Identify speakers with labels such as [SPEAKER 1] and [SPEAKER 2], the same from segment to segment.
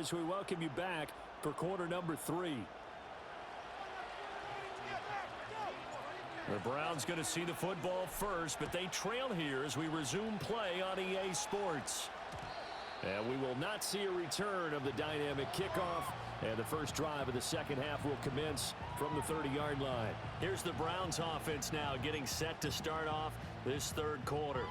[SPEAKER 1] as we welcome you back for quarter number 3. The Browns going to see the football first, but they trail here as we resume play on EA Sports. And we will not see a return of the dynamic kickoff, and the first drive of the second half will commence from the 30-yard line. Here's the Browns offense now getting set to start off this third quarter.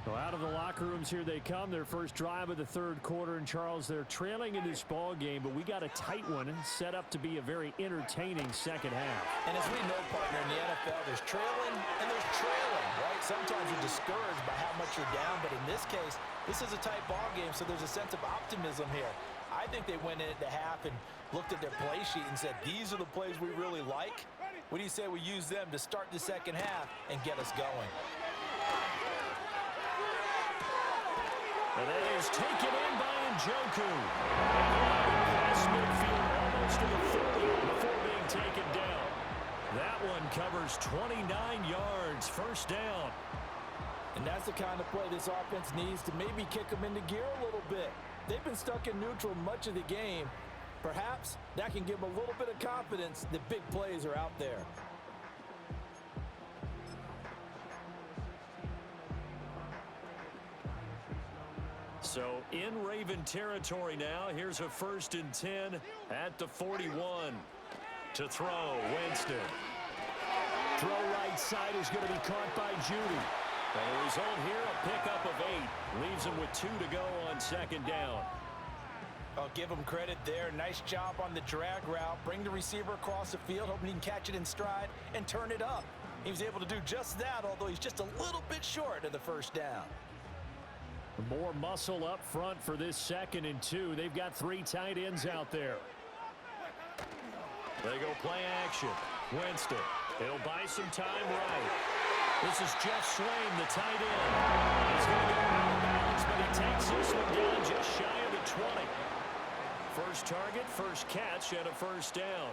[SPEAKER 1] Well, out of the locker rooms here they come, their first drive of the third quarter. And, Charles, they're trailing in this ball game, but we got a tight one set up to be a very entertaining second half.
[SPEAKER 2] And as we know, partner, in the NFL, there's trailing and there's trailing, right? Sometimes you're discouraged by how much you're down, but in this case, this is a tight ball game, so there's a sense of optimism here. I think they went into half and looked at their play sheet and said, these are the plays we really like. What do you say we use them to start the second half and get us going?
[SPEAKER 1] And it is taken in by Njoku. Past midfield almost to the 30 before being taken down. That one covers 29 yards, first down.
[SPEAKER 2] And that's the kind of play this offense needs to maybe kick them into gear a little bit. They've been stuck in neutral much of the game. Perhaps that can give them a little bit of confidence that big plays are out there.
[SPEAKER 1] So in Raven territory now. Here's a 1st and 10 at the 41. To throw, Winston. Throw right side is going to be caught by Judy. And the result here, a pickup of 8. Leaves him with 2 to go on second down.
[SPEAKER 2] I'll give him credit there. Nice job on the drag route. Bring the receiver across the field, hoping he can catch it in stride and turn it up. He was able to do just that, although he's just a little bit short of the first down.
[SPEAKER 1] More muscle up front for this 2nd and 2. They've got 3 tight ends out there. They go play action. Winston. He'll buy some time right. This is Jeff Swain, the tight end. He's going to go out of bounds, but he takes this one down just shy of the 20. First target, first catch, and a first down.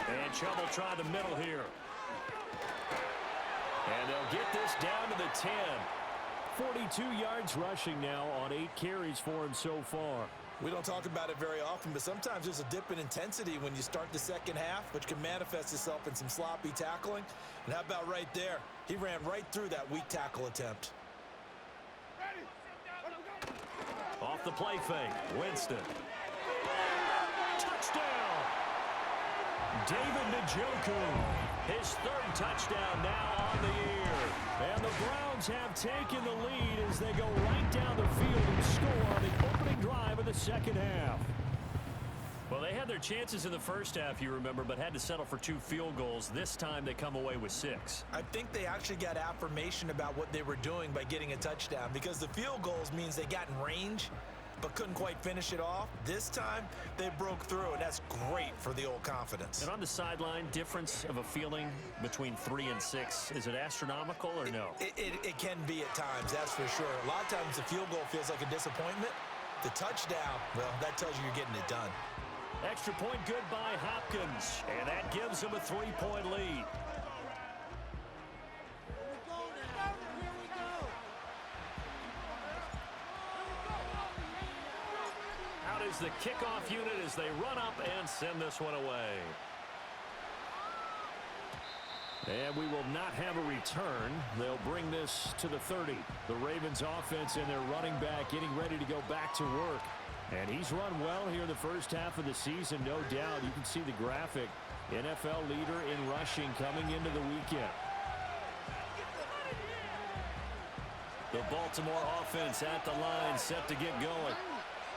[SPEAKER 1] And Chubb try the middle here. And they'll get this down to the 10. 42 yards rushing now on 8 carries for him so far.
[SPEAKER 2] We don't talk about it very often, but sometimes there's a dip in intensity when you start the second half, which can manifest itself in some sloppy tackling. And how about right there? He ran right through that weak tackle attempt.
[SPEAKER 1] Off the play fake, Winston. Touchdown! David Njoku. His 3rd touchdown now on the year. And the Browns have taken the lead as they go right down the field and score on the opening drive of the second half. Well, they had their chances in the first half, you remember, but had to settle for 2 field goals. This time they come away with 6.
[SPEAKER 2] I think they actually got affirmation about what they were doing by getting a touchdown, because the field goals means they got in range but couldn't quite finish it off. This time, they broke through, and that's great for the old confidence.
[SPEAKER 1] And on the sideline, difference of a feeling between 3 and 6, is it astronomical or no?
[SPEAKER 2] It can be at times, that's for sure. A lot of times the field goal feels like a disappointment. The touchdown, well, that tells you you're getting it done.
[SPEAKER 1] Extra point good by Hopkins, and that gives him a 3-point lead. Out is the kickoff unit as they run up and send this one away. And we will not have a return. They'll bring this to the 30. The Ravens offense and their running back getting ready to go back to work. And he's run well here in the first half of the season, no doubt. You can see the graphic. NFL leader in rushing coming into the weekend. The Baltimore offense at the line, set to get going.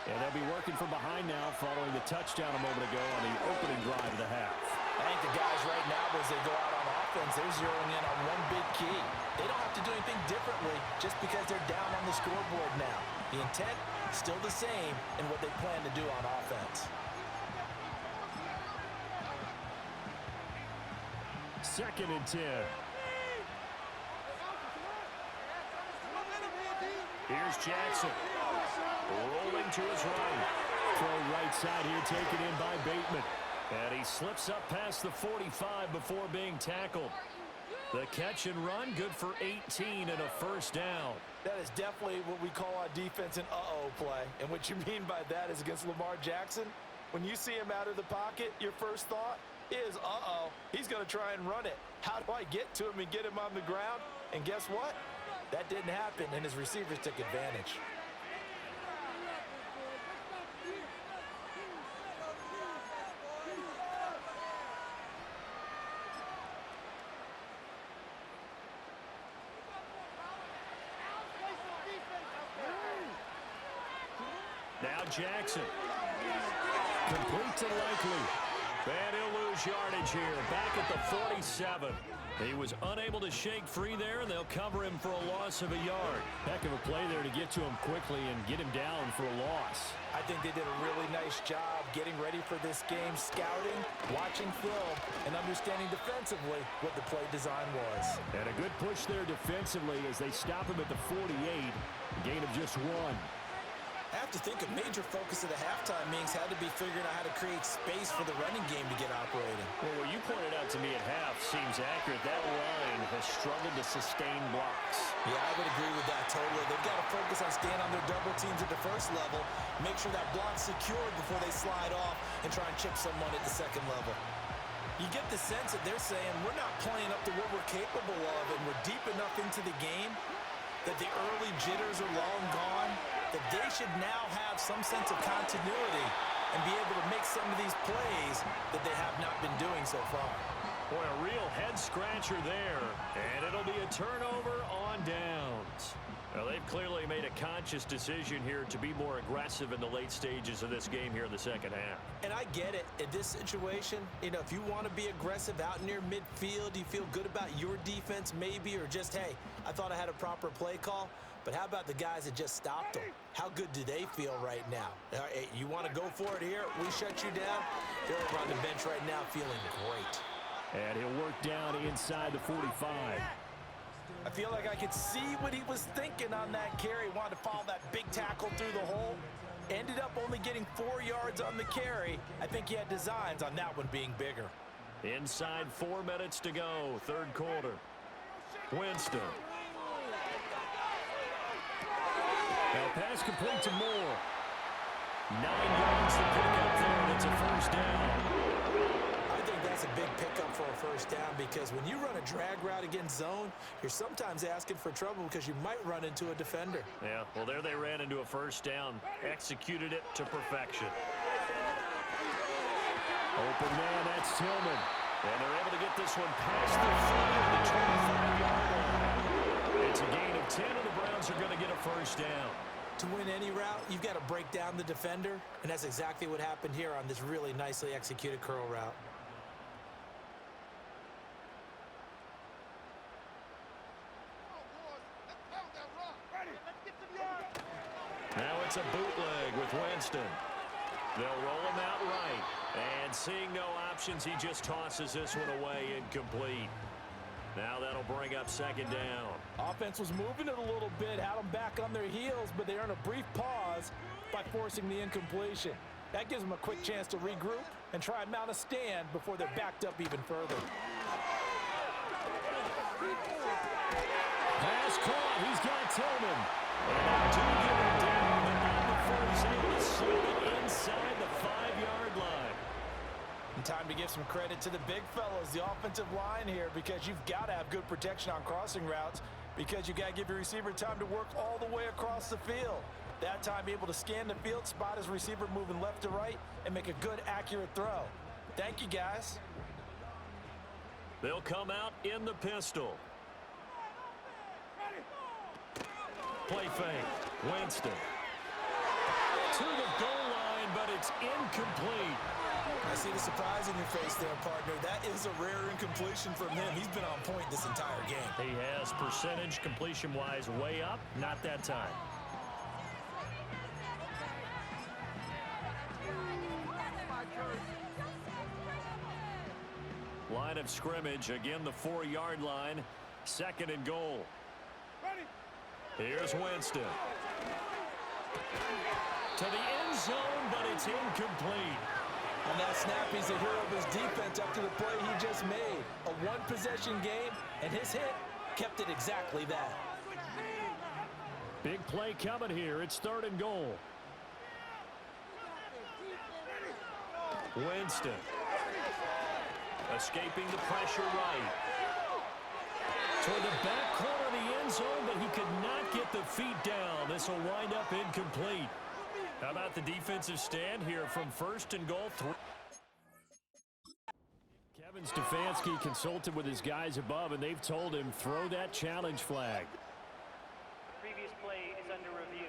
[SPEAKER 1] And they'll be working from behind now following the touchdown a moment ago on the opening drive of the half.
[SPEAKER 2] I think the guys right now, as they go out on offense, they're zeroing in on one big key. They don't have to do anything differently just because they're down on the scoreboard now. The intent still the same in what they plan to do on offense.
[SPEAKER 1] 2nd and 10. Here's Jackson. Rolling to his right. Throw right side here taken in by Bateman. And he slips up past the 45 before being tackled. The catch and run, good for 18 and a first down.
[SPEAKER 2] That is definitely what we call on defense an uh-oh play. And what you mean by that is against Lamar Jackson, when you see him out of the pocket, your first thought is, uh-oh, he's going to try and run it. How do I get to him and get him on the ground? And guess what? That didn't happen, and his receivers took advantage.
[SPEAKER 1] Now Jackson. Complete to Likely. And he'll lose yardage here. Back at the 47. He was unable to shake free there, and they'll cover him for a loss of a yard. Heck of a play there to get to him quickly and get him down for a loss.
[SPEAKER 2] I think they did a really nice job getting ready for this game, scouting, watching film, and understanding defensively what the play design was.
[SPEAKER 1] And a good push there defensively as they stop him at the 48. A gain of just 1.
[SPEAKER 2] I have to think a major focus of the halftime meetings had to be figuring out how to create space for the running game to get operating.
[SPEAKER 1] Well, what you pointed out to me at half seems accurate. That line has struggled to sustain blocks.
[SPEAKER 2] Yeah, I would agree with that totally. They've got to focus on staying on their double teams at the first level, make sure that block's secured before they slide off and try and chip someone at the second level. You get the sense that they're saying we're not playing up to what we're capable of, and we're deep enough into the game that the early jitters are long gone, that they should now have some sense of continuity and be able to make some of these plays that they have not been doing so far.
[SPEAKER 1] Boy, a real head-scratcher there, and it'll be a turnover on downs. Well, they've clearly made a conscious decision here to be more aggressive in the late stages of this game here in the second half.
[SPEAKER 2] And I get it. In this situation, you know, if you want to be aggressive out near midfield, you feel good about your defense maybe, or just, hey, I thought I had a proper play call. But how about the guys that just stopped them? How good do they feel right now? Hey, you want to go for it here? We shut you down? They're over on the bench right now feeling great.
[SPEAKER 1] And he'll work down inside the 45.
[SPEAKER 2] I feel like I could see what he was thinking on that carry. Wanted to follow that big tackle through the hole. Ended up only getting 4 yards on the carry. I think he had designs on that one being bigger.
[SPEAKER 1] Inside 4 minutes to go, third quarter. Winston. Now pass complete to Moore. 9 yards to pick up there, and it's a first down.
[SPEAKER 2] I think that's a big pickup for a first down, because when you run a drag route against zone, you're sometimes asking for trouble because you might run into a defender.
[SPEAKER 1] Yeah, well, there they ran into a first down, executed it to perfection. Open man, that's Tillman. And they're able to get this one past the 25-yard line. It's a gain of 10, and the Browns are going to get a first down.
[SPEAKER 2] To win any route, you've got to break down the defender, and that's exactly what happened here on this really nicely executed curl route.
[SPEAKER 1] Now it's a bootleg with Winston. They'll roll him out right. And seeing no options, he just tosses this one away incomplete. Now that'll bring up second down.
[SPEAKER 2] Offense was moving it a little bit, had them back on their heels, but they earn a brief pause by forcing the incompletion. That gives them a quick chance to regroup and try and mount a stand before they're backed up even further.
[SPEAKER 1] Pass caught. He's got Tillman. And they do get him down, but not before he's able to slip it inside the 5-yard line.
[SPEAKER 2] And time to give some credit to the big fellas, the offensive line here, because you've got to have good protection on crossing routes, because you got to give your receiver time to work all the way across the field. That time able to scan the field, spot his receiver moving left to right, and make a good, accurate throw. Thank you, guys.
[SPEAKER 1] They'll come out in the pistol. Play fake. Winston. To the goal line, but it's incomplete.
[SPEAKER 2] I see the surprise in your face there, partner. That is a rare incompletion from him. He's been on point this entire game.
[SPEAKER 1] He has percentage completion-wise way up. Not that time. Line of scrimmage, again the 4-yard line. Second and goal. Here's Winston. To the end zone, but it's incomplete.
[SPEAKER 2] On that snap, he's a hero of his defense up to the play he just made. A one-possession game, and his hit kept it exactly that.
[SPEAKER 1] Big play coming here. It's 3rd and goal. Winston. Escaping the pressure right. Toward the back corner of the end zone, but he could not get the feet down. This will wind up incomplete. How about the defensive stand here from 1st and goal? Kevin Stefanski consulted with his guys above, and they've told him throw that challenge flag.
[SPEAKER 3] Previous play is under review.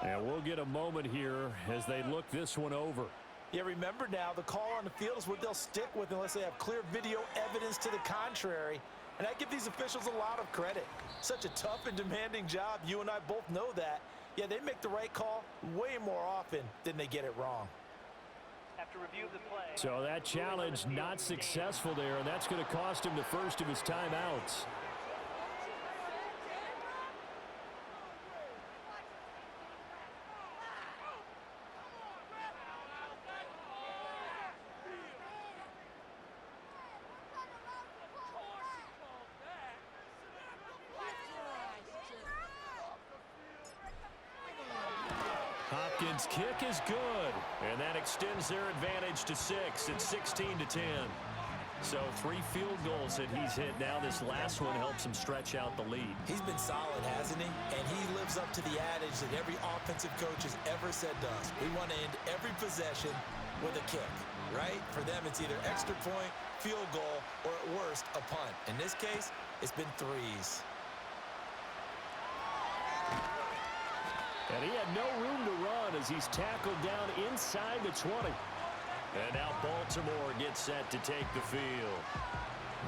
[SPEAKER 1] And we'll get a moment here as they look this one over.
[SPEAKER 2] Yeah, remember now, the call on the field is what they'll stick with unless they have clear video evidence to the contrary. And I give these officials a lot of credit. Such a tough and demanding job. You and I both know that. Yeah, they make the right call way more often than they get it wrong.
[SPEAKER 3] After review of the play.
[SPEAKER 1] So that challenge not successful there, and that's going to cost him the first of his timeouts. Hopkins' kick is good, and that extends their advantage to 6. It's 16-10. So 3 field goals that he's hit now. This last one helps him stretch out the lead.
[SPEAKER 2] He's been solid, hasn't he? And he lives up to the adage that every offensive coach has ever said to us. We want to end every possession with a kick, right? For them, it's either extra point, field goal, or at worst, a punt. In this case, it's been 3s.
[SPEAKER 1] And he had no room to run as he's tackled down inside the 20. And now Baltimore gets set to take the field.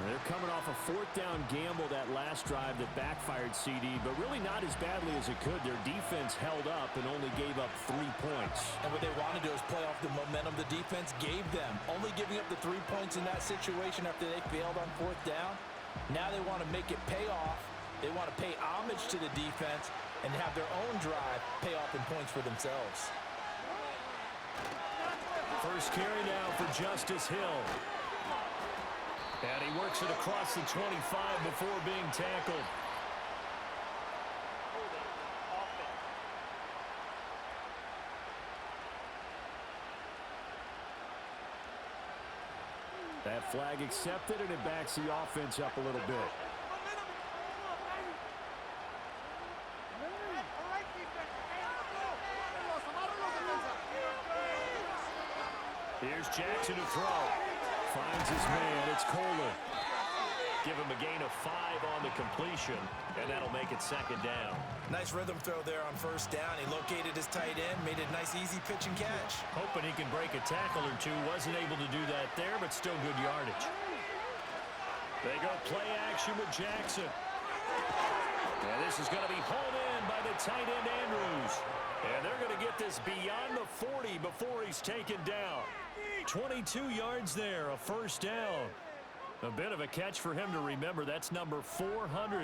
[SPEAKER 1] They're coming off a 4th down gamble that last drive that backfired CD, but really not as badly as it could. Their defense held up and only gave up 3 points.
[SPEAKER 2] And what they want to do is play off the momentum the defense gave them. Only giving up the 3 points in that situation after they failed on 4th down. Now they want to make it pay off. They want to pay homage to the defense and have their own drive pay off in points for themselves.
[SPEAKER 1] First carry now for Justice Hill. And he works it across the 25 before being tackled. That flag accepted, and it backs the offense up a little bit. Here's Jackson to throw. Finds his man. It's Kohler. Give him a gain of 5 on the completion, and that'll make it 2nd down.
[SPEAKER 2] Nice rhythm throw there on 1st down. He located his tight end, made it a nice, easy pitch and catch.
[SPEAKER 1] Hoping he can break a tackle or 2. Wasn't able to do that there, but still good yardage. They go play action with Jackson. And this is going to be hauled in by the tight end, Andrews. And they're going to get this beyond the 40 before he's taken down. 22 yards there, a 1st down. A bit of a catch for him to remember. That's number 400